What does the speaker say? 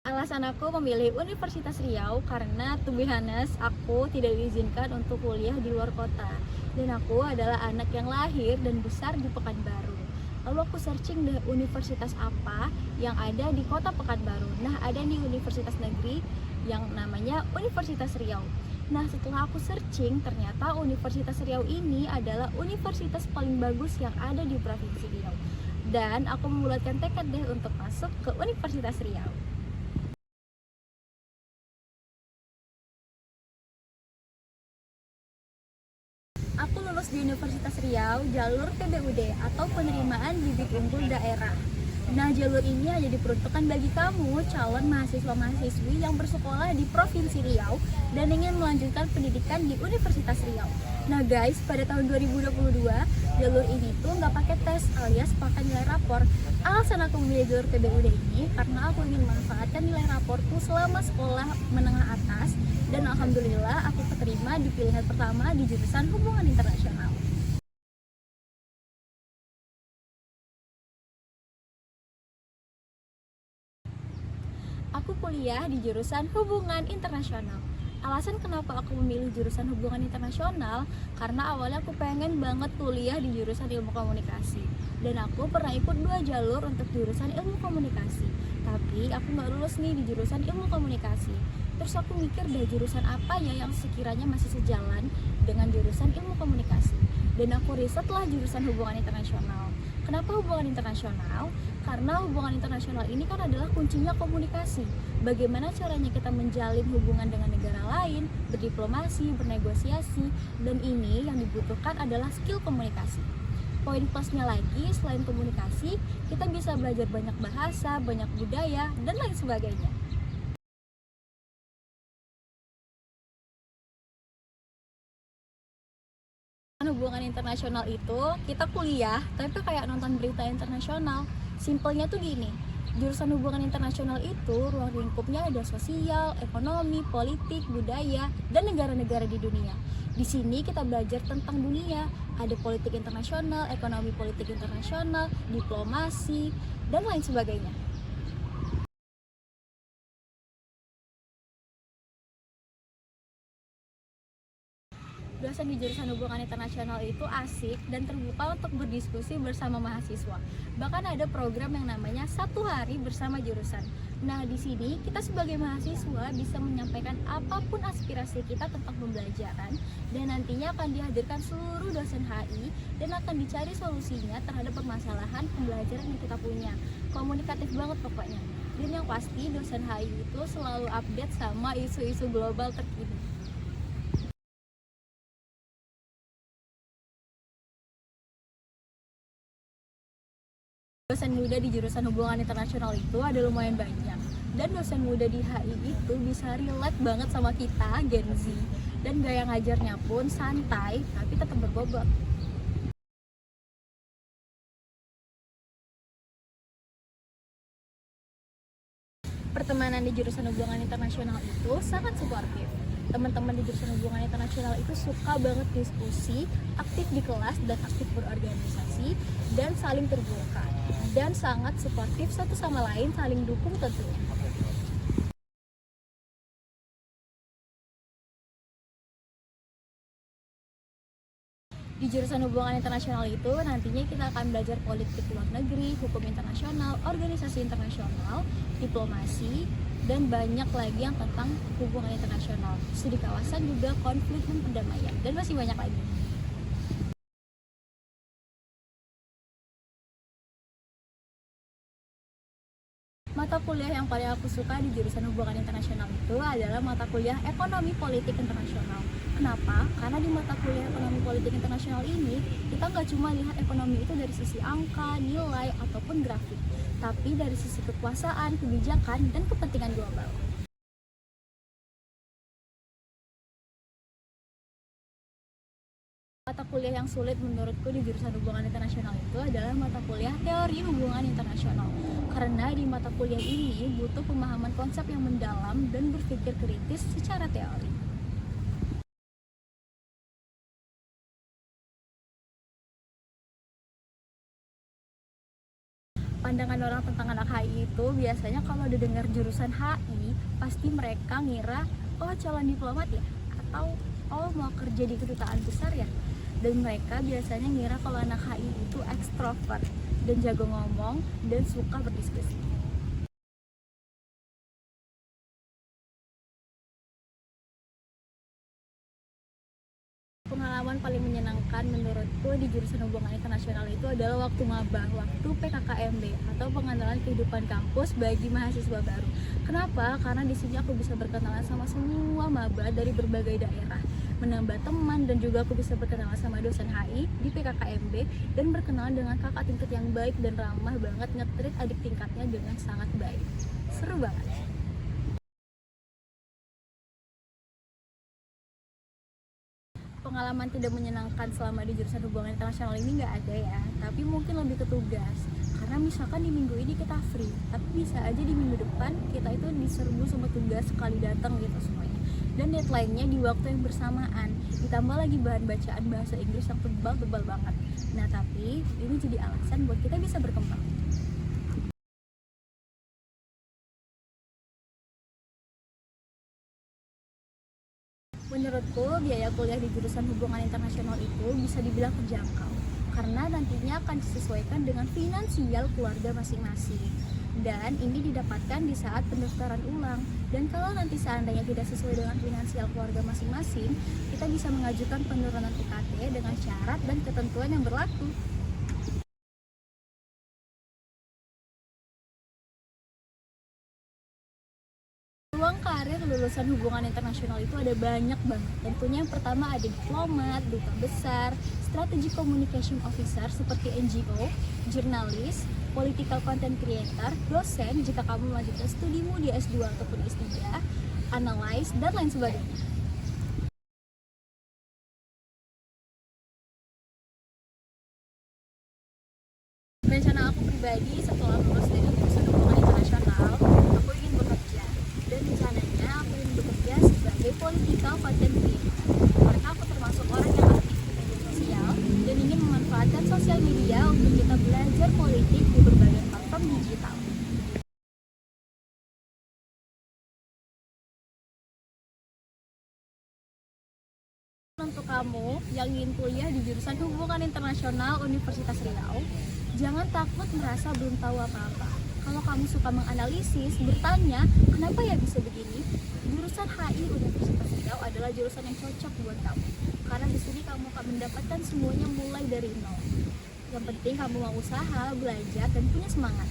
Alasan aku memilih Universitas Riau karena to be honest, aku tidak diizinkan untuk kuliah di luar kota. Dan aku adalah anak yang lahir dan besar di Pekanbaru. Lalu aku searching deh universitas apa yang ada di kota Pekanbaru. Nah, ada nih Universitas Negeri yang namanya Universitas Riau. Nah, setelah aku searching, ternyata Universitas Riau ini adalah universitas paling bagus yang ada di Provinsi Riau. Dan aku membulatkan tekad deh untuk masuk ke Universitas Riau. Aku lulus di Universitas Riau jalur PBUD atau penerimaan bibit unggul daerah. Nah, jalur ini hanya diperuntukkan bagi kamu calon mahasiswa-mahasiswi yang bersekolah di Provinsi Riau dan ingin melanjutkan pendidikan di Universitas Riau. Nah guys, pada tahun 2022 jalur ini tuh nggak pakai tes alias pakai nilai rapor. Alasan aku memilih jalur PBUD ini karena aku ingin memanfaatkan nilai raporku selama sekolah menengah atas, dan alhamdulillah aku keterima di pilihan pertama di jurusan hubungan internasional. Aku kuliah di jurusan hubungan internasional. Alasan kenapa aku memilih jurusan hubungan internasional karena awalnya aku pengen banget kuliah di jurusan ilmu komunikasi, dan aku pernah ikut 2 jalur untuk jurusan ilmu komunikasi, tapi aku nggak lulus nih di jurusan ilmu komunikasi. Terus aku mikir deh jurusan apa ya yang sekiranya masih sejalan dengan jurusan ilmu komunikasi, dan aku riset lah jurusan hubungan internasional. Kenapa hubungan internasional? Karena hubungan internasional ini kan adalah kuncinya komunikasi. Bagaimana caranya kita menjalin hubungan dengan negara lain, berdiplomasi, bernegosiasi, dan ini yang dibutuhkan adalah skill komunikasi. Poin plusnya lagi, selain komunikasi, kita bisa belajar banyak bahasa, banyak budaya, dan lain sebagainya. Hubungan internasional itu kita kuliah tapi kayak nonton berita internasional. Simpelnya tuh gini, jurusan hubungan internasional itu ruang lingkupnya ada sosial, ekonomi, politik, budaya, dan negara-negara di dunia. Di sini kita belajar tentang dunia, ada politik internasional, ekonomi politik internasional, diplomasi, dan lain sebagainya. Dosen di jurusan hubungan internasional itu asik dan terbuka untuk berdiskusi bersama mahasiswa. Bahkan ada program yang namanya 1 hari bersama jurusan. Nah, di sini kita sebagai mahasiswa bisa menyampaikan apapun aspirasi kita tentang pembelajaran, dan nantinya akan dihadirkan seluruh dosen HI dan akan dicari solusinya terhadap permasalahan pembelajaran yang kita punya. Komunikatif banget pokoknya. Dan yang pasti dosen HI itu selalu update sama isu-isu global terkini. Dosen muda di jurusan hubungan internasional itu ada lumayan banyak, dan dosen muda di HI itu bisa relate banget sama kita, Gen Z, dan gaya ngajarnya pun santai tapi tetap berbobot. Pertemanan di jurusan hubungan internasional itu sangat suportif. Teman-teman di jurusan hubungan internasional itu suka banget diskusi, aktif di kelas dan aktif berorganisasi, dan saling terbuka, dan sangat suportif satu sama lain, saling dukung tentunya. Di jurusan hubungan internasional itu nantinya kita akan belajar politik luar negeri, hukum internasional, organisasi internasional, diplomasi, dan banyak lagi yang tentang hubungan internasional. Studi kawasan juga konflik dan perdamaian, dan masih banyak lagi. Mata kuliah yang paling aku suka di jurusan hubungan internasional itu adalah mata kuliah ekonomi politik internasional. Kenapa? Karena di mata kuliah ekonomi politik internasional ini, kita nggak cuma lihat ekonomi itu dari sisi angka, nilai, ataupun grafik, tapi dari sisi kekuasaan, kebijakan, dan kepentingan global. Mata kuliah yang sulit menurutku di jurusan hubungan internasional itu adalah mata kuliah teori hubungan internasional. Karena di mata kuliah ini butuh pemahaman konsep yang mendalam dan berpikir kritis secara teori. pandangan orang tentang anak HI itu biasanya kalau udah dengar jurusan HI pasti mereka ngira oh calon diplomat ya, atau oh mau kerja di kedutaan besar ya. Dan mereka biasanya ngira kalau anak HI itu ekstrovert dan jago ngomong dan suka berdiskusi. Pengalaman paling menyenangkan menurutku di jurusan hubungan internasional itu adalah waktu maba, waktu PKKMB atau pengenalan kehidupan kampus bagi mahasiswa baru. Kenapa? Karena di sini aku bisa berkenalan sama semua maba dari berbagai daerah, menambah teman, dan juga aku bisa berkenalan sama dosen HI di PKKMB dan berkenalan dengan kakak tingkat yang baik dan ramah banget, nge-treat adik tingkatnya dengan sangat baik. Seru banget. Pengalaman tidak menyenangkan selama di jurusan hubungan internasional ini nggak ada ya, tapi mungkin lebih ke tugas. Karena misalkan di minggu ini kita free, tapi bisa aja di minggu depan kita itu diserbu sama tugas sekali datang gitu semuanya. Dan deadline-nya di waktu yang bersamaan, ditambah lagi bahan bacaan bahasa Inggris yang tebal-tebal banget. Nah tapi ini jadi alasan buat kita bisa berkembang. Menurutku, biaya kuliah di jurusan hubungan internasional itu bisa dibilang terjangkau karena nantinya akan disesuaikan dengan finansial keluarga masing-masing. Dan ini didapatkan di saat pendaftaran ulang. Dan kalau nanti seandainya tidak sesuai dengan finansial keluarga masing-masing, kita bisa mengajukan penurunan UKT dengan syarat dan ketentuan yang berlaku. Peluang karir lulusan hubungan internasional itu ada banyak banget. Tentunya yang pertama ada diplomat, duta besar, strategi communication officer seperti NGO, jurnalis, political content creator, dosen jika kamu melanjutkan studimu di S2 ataupun S3, analis, dan lain sebagainya. Rencana aku pribadi setelah lulus dari jurusan hubungan internasional, aku ingin bekerja. Dan rencananya aku ingin bekerja sebagai political content creator. Karena aku termasuk orang yang aktif di media sosial dan ingin memanfaatkan sosial media untuk kita belajar politik di berbagai platform digital. Untuk kamu yang ingin kuliah di jurusan hubungan internasional Universitas Riau, jangan takut merasa belum tahu apa-apa. Kalau kamu suka menganalisis, bertanya, kenapa ya bisa begini? Jurusan HI Universitas Riau adalah jurusan yang cocok buat kamu. Karena di sini kamu akan mendapatkan semuanya mulai dari nol. Yang penting kamu mau usaha, belajar, dan punya semangat.